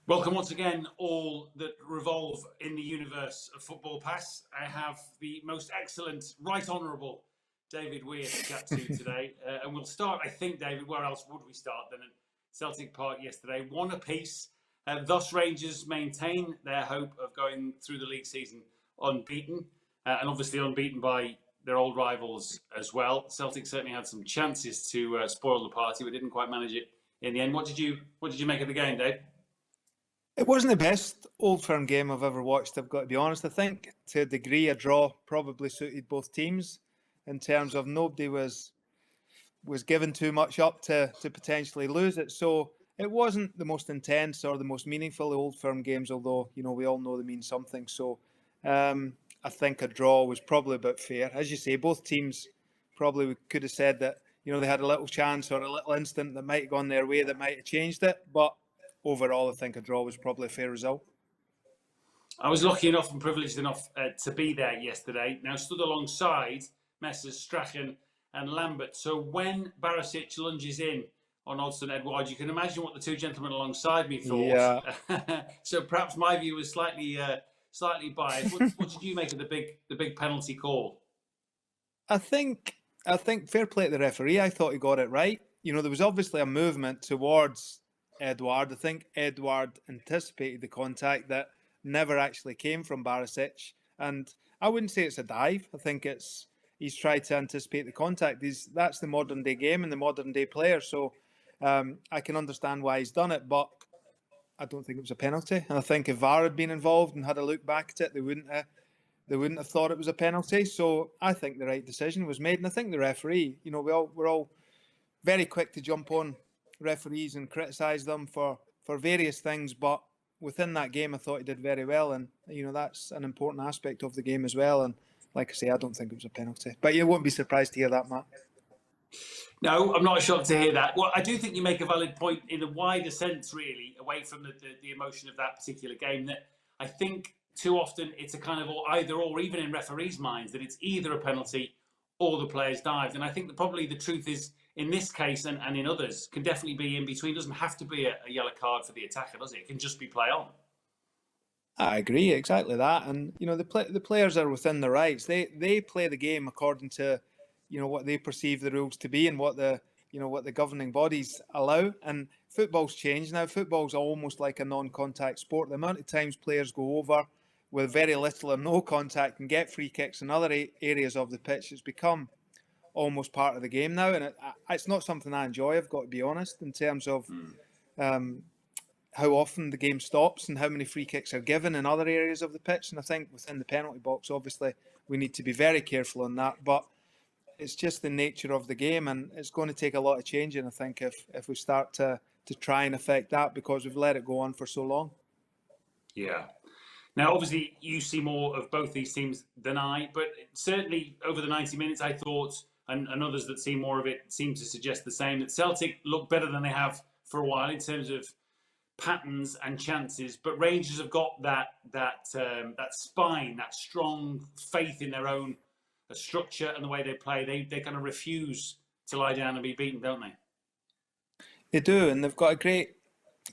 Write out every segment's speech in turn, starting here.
Welcome once again, all that revolve in the universe of Football Pass. I have the most excellent, right honourable David Weir to chat to today. And we'll start, I think, David, where else would we start than at Celtic Park yesterday? One apiece. Thus, Rangers maintain their hope of going through the league season unbeaten, and obviously unbeaten by their old rivals as well. Celtic certainly had some chances to spoil the party, but didn't quite manage it in the end. What did you make of the game, Dave? It wasn't the best Old Firm game I've ever watched, I've got to be honest. I think to a degree a draw probably suited both teams in terms of nobody was given too much up to potentially lose it. So it wasn't the most intense or the most meaningful Old Firm games, although, we all know they mean something. So I think a draw was probably about fair. As you say, both teams probably could have said that, they had a little chance or a little instant that might have gone their way that might have changed it. But overall, I think a draw was probably a fair result. I was lucky enough and privileged enough to be there yesterday. Now, stood alongside Messrs Strachan and Lambert. So when Barisic lunges in on Odsonne Edouard, you can imagine what the two gentlemen alongside me thought. Yeah. So perhaps my view was slightly biased. What did you make of the big penalty call? I think fair play to the referee. I thought he got it right. There was obviously a movement towards Edouard. I think Edouard anticipated the contact that never actually came from Barisic, and I wouldn't say it's a dive. I think he's tried to anticipate the contact. That's the modern day game and the modern day player. So I can understand why he's done it, but I don't think it was a penalty. And I think if VAR had been involved and had a look back at it, they wouldn't have thought it was a penalty. So I think the right decision was made, and I think the referee. We're all very quick to jump on referees and criticise them for various things, but within that game I thought he did very well, and that's an important aspect of the game as well. And like I say, I don't think it was a penalty, but you won't be surprised to hear that, Matt. No, I'm not shocked to hear that. Well, I do think you make a valid point in a wider sense, really, away from the emotion of that particular game, that I think too often it's a kind of either or, even in referees' minds, that it's either a penalty or the players dived. And I think that probably the truth is, in this case and in others, can definitely be in between. It doesn't have to be a yellow card for the attacker, does it? It can just be play on. I agree, exactly that. And the players are within their rights. They play the game according to what they perceive the rules to be and what the governing bodies allow. And football's changed now. Football's almost like a non-contact sport. The amount of times players go over with very little or no contact and get free kicks in other areas of the pitch, it's become almost part of the game now, and it's not something I enjoy, I've got to be honest, in terms of how often the game stops and how many free kicks are given in other areas of the pitch. And I think within the penalty box, obviously, we need to be very careful on that, but it's just the nature of the game, and it's going to take a lot of changing, I think, if we start to try and affect that, because we've let it go on for so long. Yeah. Now, obviously, you see more of both these teams than I, but certainly over the 90 minutes, I thought, and others that see more of it seem to suggest the same, that Celtic look better than they have for a while in terms of patterns and chances, but Rangers have got that spine, that strong faith in their own structure and the way they play. They kind of refuse to lie down and be beaten, don't they? They do, and they've got a great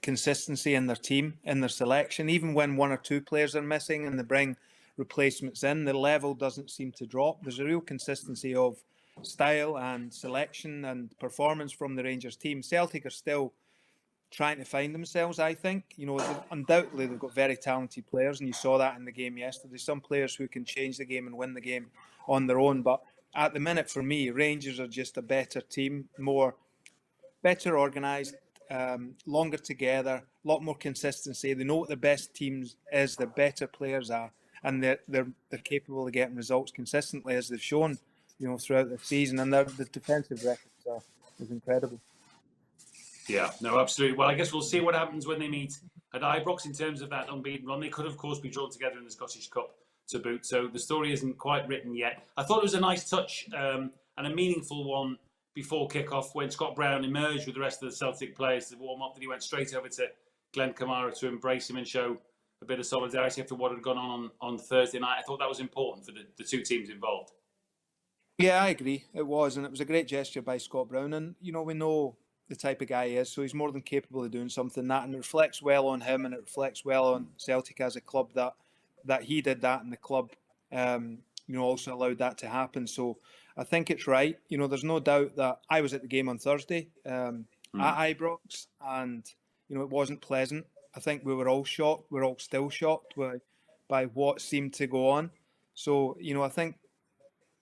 consistency in their team, in their selection. Even when one or two players are missing and they bring replacements in, the level doesn't seem to drop. There's a real consistency of style and selection and performance from the Rangers team. Celtic are still trying to find themselves, I think. Undoubtedly they've got very talented players, and you saw that in the game yesterday. Some players who can change the game and win the game on their own, but at the minute, for me, Rangers are just a better team, better organised, longer together, a lot more consistency. They know what their best teams is, their better players are, and they're capable of getting results consistently, as they've shown, throughout the season. And the defensive record is incredible. Yeah, no, absolutely. Well, I guess we'll see what happens when they meet at Ibrox in terms of that unbeaten run. They could, of course, be drawn together in the Scottish Cup to boot, so the story isn't quite written yet. I thought it was a nice touch and a meaningful one before kick-off, when Scott Brown emerged with the rest of the Celtic players to warm up, that he went straight over to Glenn Kamara to embrace him and show a bit of solidarity after what had gone on Thursday night. I thought that was important for the two teams involved. Yeah, I agree. It was, and it was a great gesture by Scott Brown. And, we know the type of guy he is. So he's more than capable of doing something that, and it reflects well on him, and it reflects well on Celtic as a club that he did that, and the club, also allowed that to happen. So I think it's right. There's no doubt that I was at the game on Thursday at Ibrox, and it wasn't pleasant. I think we were all shocked. We're all still shocked by what seemed to go on. So I think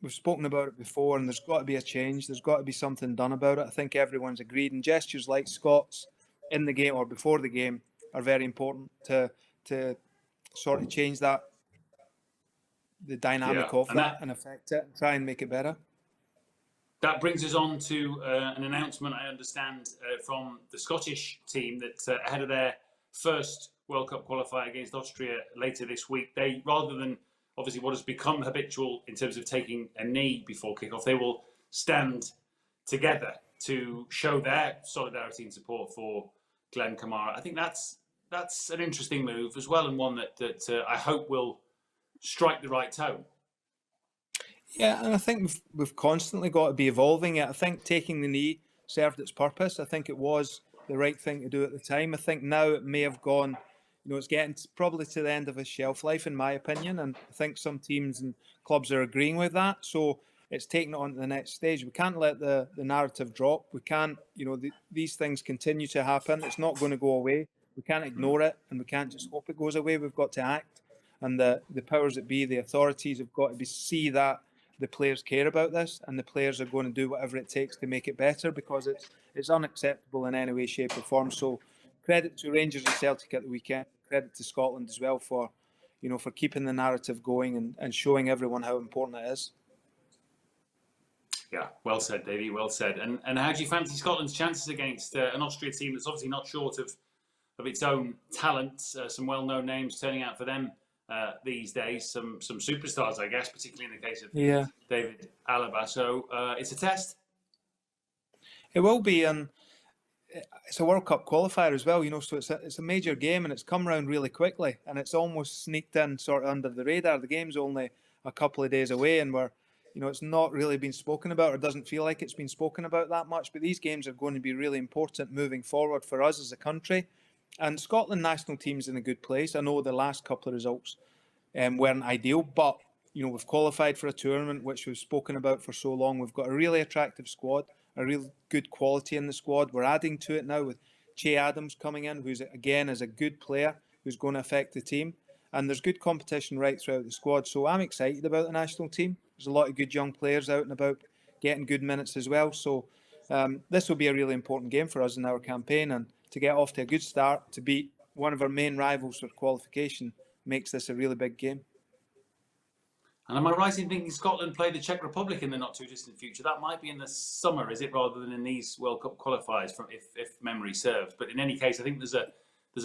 we've spoken about it before, and there's got to be a change. There's got to be something done about it. I think everyone's agreed, and gestures like Scott's in the game or before the game are very important to sort of change the dynamic of that and affect it and try and make it better. That brings us on to an announcement, I understand, from the Scottish team that ahead of their first World Cup qualifier against Austria later this week, they, rather than obviously what has become habitual in terms of taking a knee before kickoff, they will stand together to show their solidarity and support for Glenn Kamara. I think that's an interesting move as well, and one that I hope will strike the right tone. Yeah, and I think we've constantly got to be evolving it. I think taking the knee served its purpose. I think it was the right thing to do at the time. I think now it may have gone, it's getting probably to the end of its shelf life, in my opinion. And I think some teams and clubs are agreeing with that. So it's taking it on to the next stage. We can't let the narrative drop. We can't, these things continue to happen. It's not going to go away. We can't ignore it, and we can't just hope it goes away. We've got to act. And the powers that be, the authorities, have got to see that the players care about this, and the players are going to do whatever it takes to make it better, because it's unacceptable in any way, shape or form. So credit to Rangers and Celtic at the weekend, credit to Scotland as well for keeping the narrative going and showing everyone how important it is. Yeah, well said, Davey, well said. And how do you fancy Scotland's chances against an Austria team that's obviously not short of its own talent? Some well-known names turning out for them these days, some superstars, I guess, particularly in the case of David Alaba. So it's a test. It will be, and it's a World Cup qualifier as well, so it's a major game, and it's come around really quickly, and it's almost sneaked in sort of under the radar. The game's only a couple of days away, and it's not really been spoken about, or doesn't feel like it's been spoken about that much, but these games are going to be really important moving forward for us as a country. And Scotland national team's in a good place. I know the last couple of results weren't ideal, but we've qualified for a tournament which we've spoken about for so long. We've got a really attractive squad, a real good quality in the squad. We're adding to it now with Che Adams coming in, who's again is a good player who's going to affect the team. And there's good competition right throughout the squad. So I'm excited about the national team. There's a lot of good young players out and about getting good minutes as well. So this will be a really important game for us in our campaign, and to get off to a good start, to beat one of our main rivals for qualification, makes this a really big game. And am I right in thinking Scotland play the Czech Republic in the not too distant future? That might be in the summer, is it, rather than in these World Cup qualifiers, if memory serves? But in any case, I think there's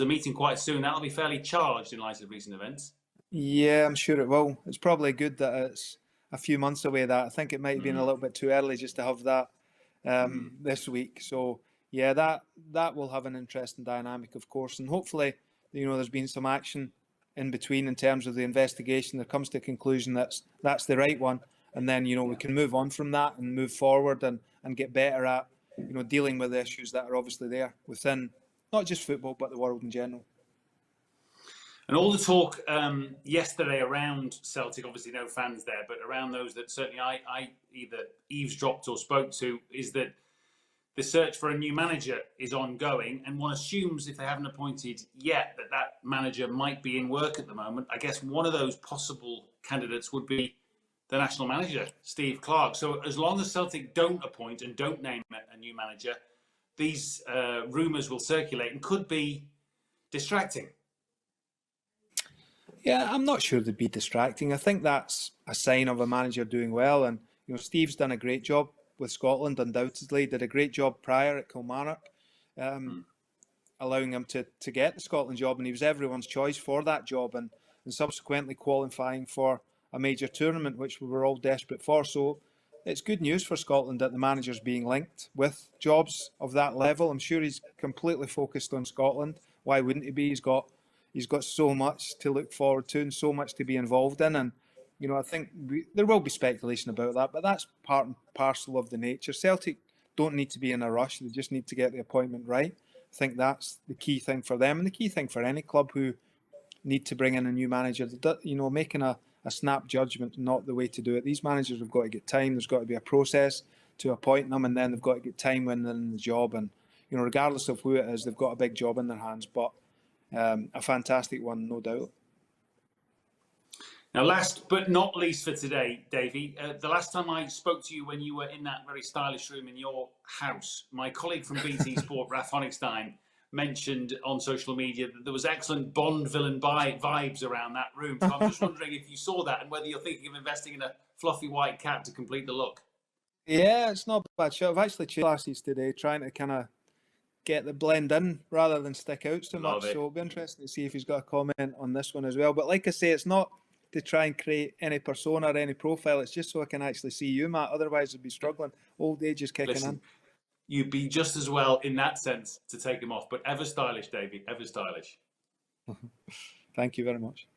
a meeting quite soon. That'll be fairly charged in light of recent events. Yeah, I'm sure it will. It's probably good that it's a few months away. That I think it might have been a little bit too early just to have that this week. So yeah, that will have an interesting dynamic, of course, and hopefully, there's been some action in between in terms of the investigation. There comes to a conclusion that's the right one, and then we can move on from that and move forward and get better at dealing with the issues that are obviously there within not just football but the world in general. And all the talk yesterday around Celtic, obviously no fans there, but around those that certainly I either eavesdropped or spoke to, is that the search for a new manager is ongoing, and one assumes if they haven't appointed yet that manager might be in work at the moment. I guess one of those possible candidates would be the national manager, Steve Clarke. So as long as Celtic don't appoint and don't name a new manager, these rumours will circulate and could be distracting. Yeah, I'm not sure they'd be distracting. I think that's a sign of a manager doing well, and Steve's done a great job with Scotland, undoubtedly. Did a great job prior at Kilmarnock, allowing him to get the Scotland job, and he was everyone's choice for that job, and subsequently qualifying for a major tournament, which we were all desperate for. So it's good news for Scotland that the manager's being linked with jobs of that level. I'm sure he's completely focused on Scotland. Why wouldn't he be? He's got so much to look forward to and so much to be involved in, and I think there will be speculation about that, but that's part and parcel of the nature. Celtic don't need to be in a rush. They just need to get the appointment right. I think that's the key thing for them, and the key thing for any club who need to bring in a new manager. You know, making a snap judgment is not the way to do it. These managers have got to get time. There's got to be a process to appoint them, and then they've got to get time when they're in the job. And you know, regardless of who it is, they've got a big job in their hands, but a fantastic one, no doubt. Now, last but not least for today, Davey, the last time I spoke to you when you were in that very stylish room in your house, my colleague from BT Sport, Raf Honigstein, mentioned on social media that there was excellent Bond villain vibes around that room. So I'm just wondering if you saw that and whether you're thinking of investing in a fluffy white cat to complete the look. Yeah, it's not a bad shot. I've actually changed glasses today, trying to kind of get the blend in rather than stick out so much. So it'll be interesting to see if he's got a comment on this one as well. But like I say, it's not to try and create any persona or any profile. It's just so I can actually see you, Matt. Otherwise, I'd be struggling. Old age is kicking in. You'd be just as well in that sense to take him off. But ever stylish, Davey, ever stylish. Thank you very much.